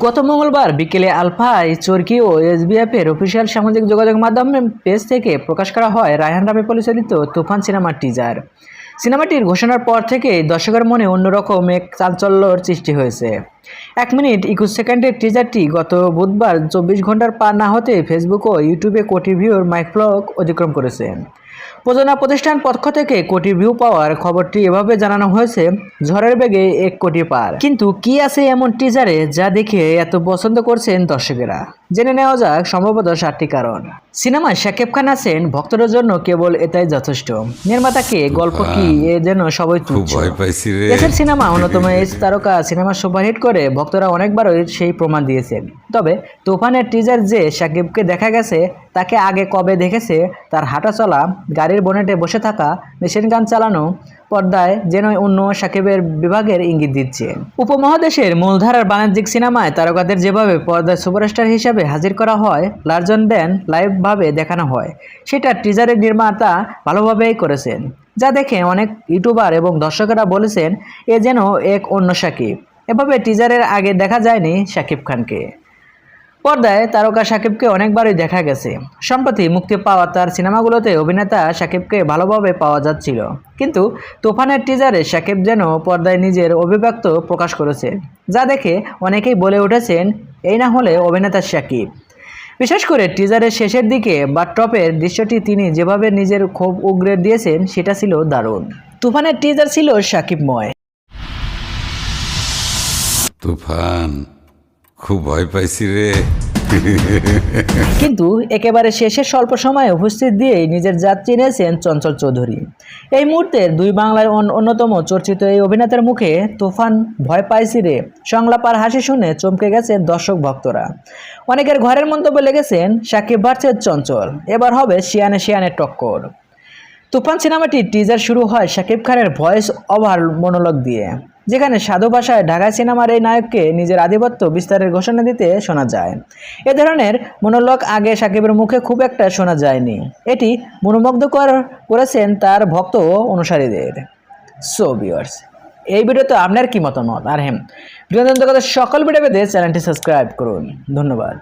গত মঙ্গলবার বিকেলে আলফাই চরকি ও এসবিএফের অফিসিয়াল সামাজিক যোগাযোগ মাধ্যম পেজ থেকে প্রকাশ করা হয় রায়হান রাফি পরিচালিত তুফান সিনেমার টিজার। সিনেমাটির ঘোষণার পর থেকেই দর্শকের মনে অন্যরকম এক চাঞ্চল্যর সৃষ্টি হয়েছে। 1 মিনিট 21 সেকেন্ডের টিজারটি গত বুধবার 24 ঘন্টার পার না হতে ফেসবুক ও ইউটিউবে কোটি ভিউর মাইলফলক অতিক্রম করেছে। প্রযোজনা প্রতিষ্ঠান পক্ষ থেকে কোটি ভিউ পাওয়ার খবরটি এভাবে জানানো হয়েছে, ঝড়ের বেগে 1 কোটি পার। কিন্তু কি আছে এমন টিজারে যা দেখে এত পছন্দ করছেন দর্শকেরা? জেনে নেওয়া যাক সম্ভবত 7টি কারণ। সিনেমায় শাকিব খান আছেন ভক্তদের জন্য কেবল এটাই যথেষ্ট। নির্মাতাকে গল্প কি এ যেন সবাই তুচ্ছ। দেশের সিনেমা অন্যতম এই তারকা সিনেমা সুপারহিট করে ভক্তরা অনেকবারই সেই প্রমাণ দিয়েছেন। তবে তুফানের টিজার যে শাকিবকে দেখা গেছে তাকে আগে কবে দেখেছে, তার হাঁটা চলা, গাড়ির বনেটে বসে থাকা, মেশিন গান চালানো, পর্দায় যেন অন্য শাকিবের বিভাগের ইঙ্গিত দিচ্ছে। উপমহাদেশের মূলধারার বাণিজ্যিক সিনেমায় তারকাদের যেভাবে পর্দায় সুপারস্টার হিসেবে হাজির করা হয়, লার্জন দেন লাইভ ভাবে দেখানো হয়, সেটা টিজারের নির্মাতা ভালোভাবেই করেছেন, যা দেখে অনেক ইউটিউবার এবং দর্শকেরা বলেছেন এ যেন এক অন্য শাকিব। এভাবে টিজারের আগে দেখা যায়নি শাকিব খানকে। পর্দায় তারকা শাকিবকে অনেকবারই দেখা গেছে। সম্প্রতি মুক্তি পাওয়া তার সিনেমাগুলোতে অভিনেতা শাকিবকে ভালোভাবে পাওয়া যাচ্ছিল, কিন্তু তুফানের টিজারে শাকিব যেন পর্দায় নিজের অভিব্যক্ত প্রকাশ করেছে, যা দেখে অনেকেই বলে উঠেছেন এই না হলে অভিনেতা শাকিব। বিশেষ করে টিজারের শেষের দিকে বাথটবের দৃশ্যটি তিনি যেভাবে নিজের ক্ষোভ উগরে দিয়েছেন সেটা ছিল দারুণ। তুফানের টিজার ছিল শাকিবময়। তুফান, খুব ভয় পাইছি রে। কিন্তু একেবারে শেষে স্বল্প সময়ে উপস্থিত দিয়েই নিজের জাত চিনেছেন চঞ্চল চৌধুরী। এই মুহূর্তের দুই বাংলার অন্যতম চর্চিত এই অভিনেতার মুখে তুফান ভয় পাইছি রে সংলাপ আর হাসি শুনে চমকে গেছে দর্শক ভক্তরা। অনেকের ঘরের মন্তব্য লেগেছেন শাকিব ভার্সেস চঞ্চল, এবার হবে শিয়ানে শিয়ানের টক্কর। তুফান সিনেমাটির টিজার শুরু হয় শাকিব খানের ভয়েস ওভার মনোলগ দিয়ে, যেখানে সাধু ভাষায় ঢাকা সিনেমার এই নায়ককে নিজের আধিপত্য বিস্তারের ঘোষণা দিতে শোনা যায়। এ ধরনের মনোলগ আগে শাকিবের মুখে খুব একটা শোনা যায়নি। এটি মনোমুগ্ধ করেছেন তার ভক্ত ও অনুসারীদের। সো ভিউয়ার্স, এই ভিডিওতে আপনার কি মতামত? আর হ্যাঁ, বিনোদন জগতের সকল ভিডিও পেতে চ্যানেলটি সাবস্ক্রাইব করুন। ধন্যবাদ।